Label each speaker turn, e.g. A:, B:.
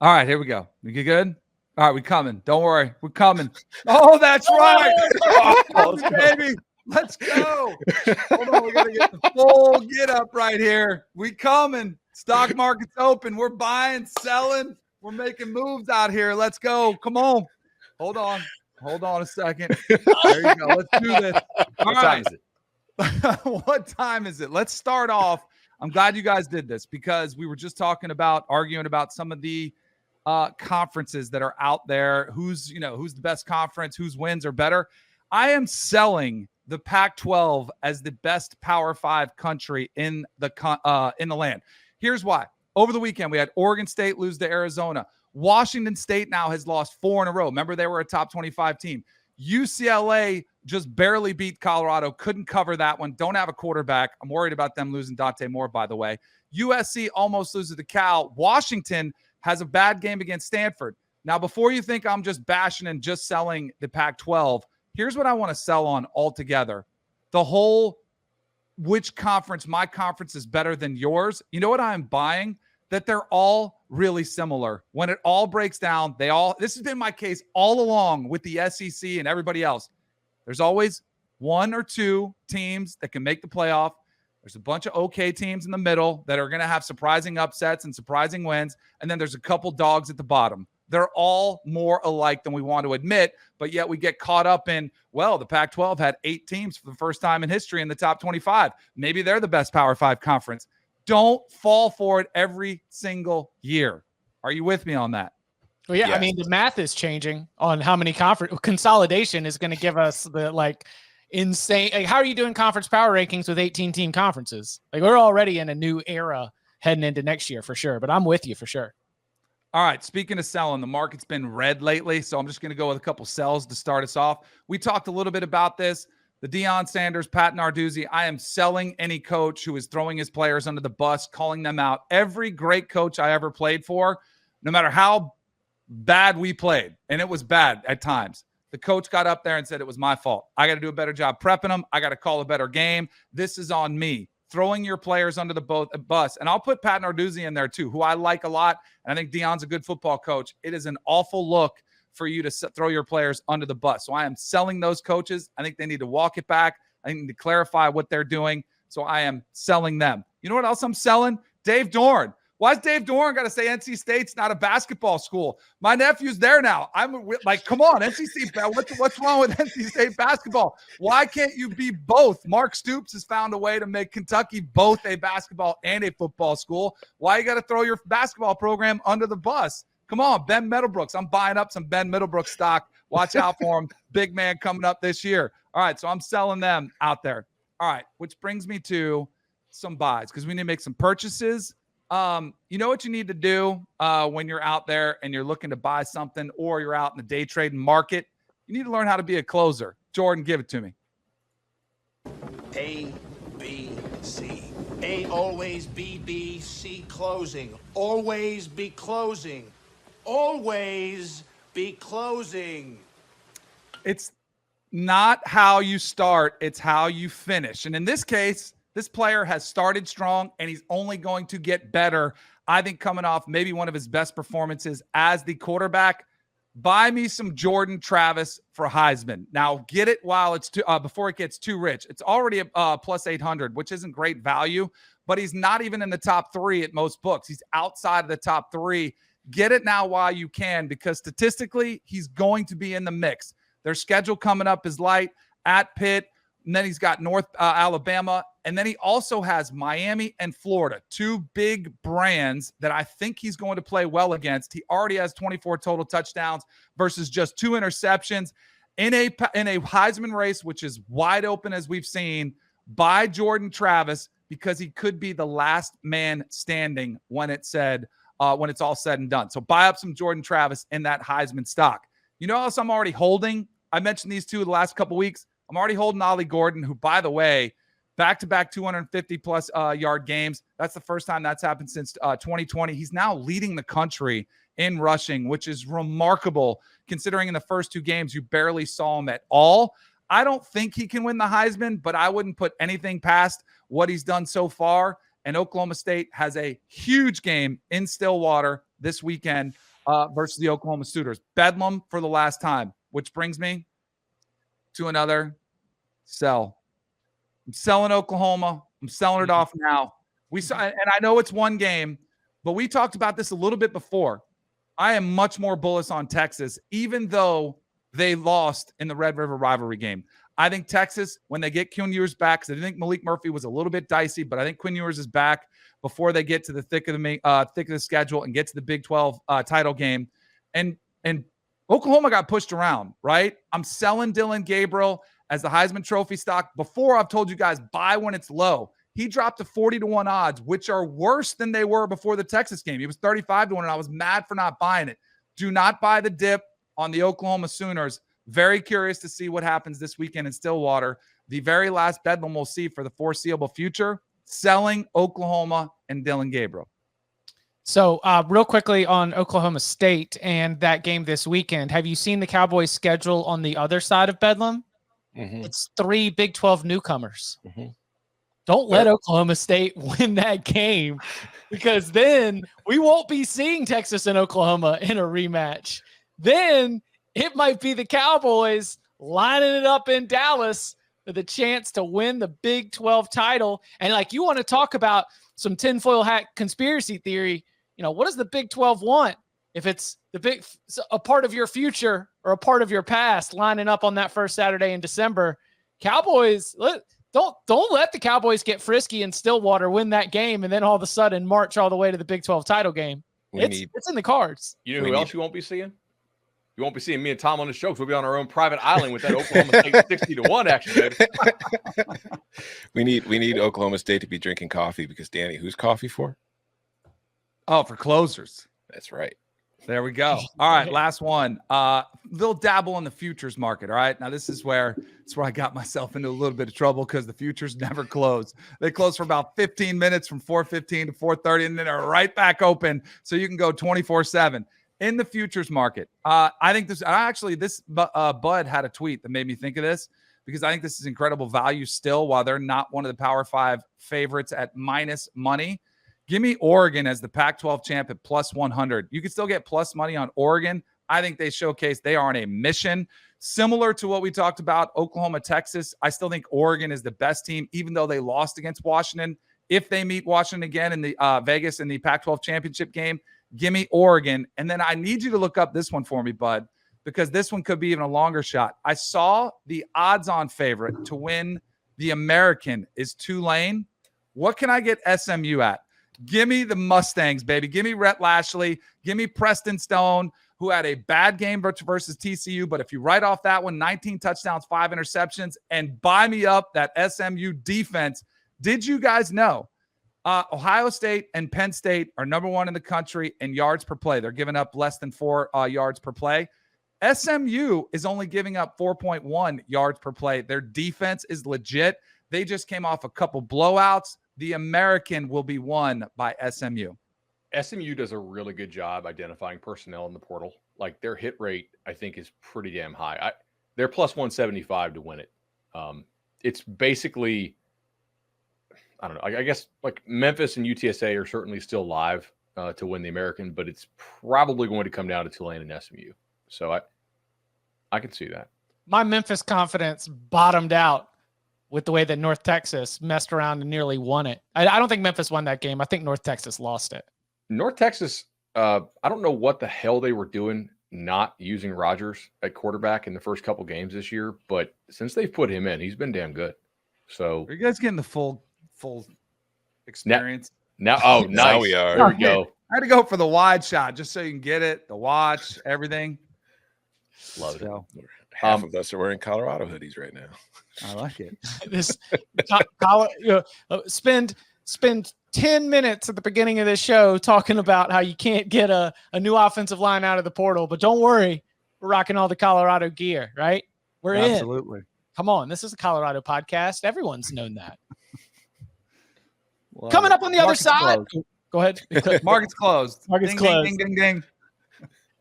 A: All right, here we go. You get good? All right, we coming. Don't worry. We're coming. Oh, that's right. Oh, baby. Let's go. Hold on. We got to get the full get up right here. We coming. Stock market's open. We're buying, selling. We're making moves out here. Let's go. Come on. Hold on. Hold on a second. There you go. Let's do this. All right. What time is it? Let's start off. I'm glad you guys did this because we were just arguing about some of the conferences that are out there. Who's the best conference, whose wins are better. I am selling the Pac-12 as the best Power 5 country in the land. Here's why. Over the weekend, we had Oregon State lose to Arizona. Washington State now has lost 4 in a row. Remember, they were a top 25 team. UCLA just barely beat Colorado. Couldn't cover that one. Don't have a quarterback. I'm worried about them losing Dante Moore, by the way. USC almost loses to Cal. Washington has a bad game against Stanford. Now, before you think I'm just bashing and just selling the Pac-12, here's what I want to sell on altogether. The whole which conference, my conference is better than yours. You know what I'm buying? That they're all really similar. When it all breaks down, this has been my case all along with the SEC and everybody else. There's always 1 or 2 teams that can make the playoff. There's a bunch of okay teams in the middle that are going to have surprising upsets and surprising wins. And then there's a couple dogs at the bottom. They're all more alike than we want to admit, but yet we get caught up in, well, the Pac-12 had 8 teams for the first time in history in the top 25. Maybe they're the best Power 5 conference. Don't fall for it every single year. Are you with me on that?
B: Well, yeah, yes. I mean, the math is changing on how many consolidation is going to give us the insane. How are you doing conference power rankings with 18-team conferences? We're already in a new era heading into next year for sure, but I'm with you for sure.
A: All right, speaking of selling, the market's been red lately, so I'm just going to go with a couple sells to start us off. We talked a little bit about this. The Deion Sanders, Pat Narduzzi, I am selling any coach who is throwing his players under the bus, calling them out. Every great coach I ever played for, no matter how bad we played, and it was bad at times, the coach got up there and said it was my fault. I got to do a better job prepping them. I got to call a better game. This is on me. Throwing your players under the bus. And I'll put Pat Narduzzi in there too, who I like a lot. And I think Deion's a good football coach. It is an awful look for you to throw your players under the bus. So I am selling those coaches. I think they need to walk it back. I think they need to clarify what they're doing. So I am selling them. You know what else I'm selling? Dave Dorn. Why is Dave Dorn got to say NC State's not a basketball school? My nephew's there now. I'm like, come on, NC State. What's wrong with NC State basketball? Why can't you be both? Mark Stoops has found a way to make Kentucky both a basketball and a football school. Why you got to throw your basketball program under the bus? Come on, Ben Middlebrooks. I'm buying up some Ben Middlebrooks stock. Watch out for him. Big man coming up this year. All right, so I'm selling them out there. All right, which brings me to some buys because we need to make some purchases. You know what you need to do when you're out there and you're looking to buy something or you're out in the day trading market? You need to learn how to be a closer. Jordan, give it to me.
C: A, B, C. A, always B, B, C, closing. Always be closing. Always be closing.
A: It's not how you start, it's how you finish. And in this case, this player has started strong, and he's only going to get better. I think coming off maybe one of his best performances as the quarterback. Buy me some Jordan Travis for Heisman. Now, get it while it's before it gets too rich. It's already a plus 800, which isn't great value, but he's not even in the top 3 at most books. He's outside of the top 3. Get it now while you can, because statistically, he's going to be in the mix. Their schedule coming up is light at Pitt, and then he's got North Alabama, and then he also has Miami and Florida, 2 big brands that I think he's going to play well against. He already has 24 total touchdowns versus just 2 interceptions in a Heisman race, which is wide open as we've seen. By Jordan Travis, because he could be the last man standing when it's all said and done. So buy up some Jordan Travis in that Heisman stock. You know what else I'm already holding? I mentioned these 2 the last couple weeks. I'm already holding Ollie Gordon, who, by the way, back-to-back 250-plus yard games. That's the first time that's happened since 2020. He's now leading the country in rushing, which is remarkable considering in the first 2 games you barely saw him at all. I don't think he can win the Heisman, but I wouldn't put anything past what he's done so far. And Oklahoma State has a huge game in Stillwater this weekend. versus the Oklahoma Sooners. Bedlam for the last time, which brings me to another sell. I'm selling Oklahoma. I'm selling it off now. We saw, and I know it's one game, but we talked about this a little bit before. I am much more bullish on Texas, even though they lost in the Red River rivalry game. I think Texas, when they get Quinn Ewers back, because I think Malik Murphy was a little bit dicey, but I think Quinn Ewers is back before they get to the thick of the schedule and get to the Big 12 title game. And Oklahoma got pushed around, right? I'm selling Dylan Gabriel as the Heisman Trophy stock. Before, I've told you guys, buy when it's low. He dropped to 40-1 odds, which are worse than they were before the Texas game. He was 35-1, and I was mad for not buying it. Do not buy the dip on the Oklahoma Sooners. Very curious to see what happens this weekend in Stillwater. The very last bedlam we'll see for the foreseeable future, selling Oklahoma and Dylan Gabriel.
B: So real quickly on Oklahoma State and that game this weekend, have you seen the Cowboys schedule on the other side of bedlam? Mm-hmm. It's 3 Big 12 newcomers. Mm-hmm. Don't let Oklahoma State win that game, because then we won't be seeing Texas and Oklahoma in a rematch. Then it might be the Cowboys lining it up in Dallas with a chance to win the Big 12 title. And like, you want to talk about some tinfoil hat conspiracy theory, what does the Big 12 want? If it's a part of your future or a part of your past lining up on that first Saturday in December, Cowboys, don't let the Cowboys get frisky in Stillwater, win that game, and then all of a sudden march all the way to the Big 12 title game. It's in the cards.
D: You know who else you won't be seeing? You won't be seeing me and Tom on the show, because we'll be on our own private island with that Oklahoma State 60-1 action, baby.
E: We need Oklahoma State to be drinking coffee, because Danny, who's coffee for?
A: Oh, for closers.
E: That's right.
A: There we go. All right, last one. Little dabble in the futures market. All right, now this is where I got myself into a little bit of trouble, because the futures never close. They close for about 15 minutes from 4:15 to 4:30, and then they're right back open, so you can go 24/7 in the futures market. I think this Bud had a tweet that made me think of this, because I think this is incredible value still, while they're not one of the Power 5 favorites at minus money. Give me Oregon as the Pac-12 champ at plus 100. You can still get plus money on Oregon. I think they showcase they are on a mission. Similar to what we talked about, Oklahoma, Texas, I still think Oregon is the best team, even though they lost against Washington. If they meet Washington again in the Vegas in the Pac-12 championship game, give me Oregon. And then I need you to look up this one for me, Bud, because this one could be even a longer shot. I saw the odds-on favorite to win the American is Tulane. What can I get SMU at? Give me the Mustangs, baby. Give me Rhett Lashley. Give me Preston Stone, who had a bad game versus TCU. But if you write off that one, 19 touchdowns, 5 interceptions, and buy me up that SMU defense. Did you guys know Ohio State and Penn State are number 1 in the country in yards per play? They're giving up less than 4 yards per play. SMU is only giving up 4.1 yards per play. Their defense is legit. They just came off a couple blowouts. The American will be won by SMU.
D: SMU does a really good job identifying personnel in the portal. Like, their hit rate, I think, is pretty damn high. They're plus 175 to win it. It's basically, I don't know. I guess like Memphis and UTSA are certainly still live to win the American, but it's probably going to come down to Tulane and SMU. So I can see that.
B: My Memphis confidence bottomed out with the way that North Texas messed around and nearly won it. I don't think Memphis won that game. I think North Texas lost it.
D: North Texas, I don't know what the hell they were doing not using Rodgers at quarterback in the first couple games this year, but since they've put him in, he's been damn good. So
A: are you guys getting the full experience?
D: Now nice.
E: Now we are.
D: There we go.
A: I had to go for the wide shot just so you can get it, the watch, everything.
D: Love it.
E: Half of us are wearing Colorado hoodies right now.
A: I like it.
B: This spend 10 minutes at the beginning of this show talking about how you can't get a new offensive line out of the portal, but don't worry, we're rocking all the Colorado gear, right? We're
A: Absolutely.
B: in. Come on, this is a Colorado podcast. Everyone's known that. Coming up on the other side.
A: Closed.
B: Go ahead.
A: Market's closed.
B: Market's
A: ding,
B: closed.
A: Ding, ding, ding, ding.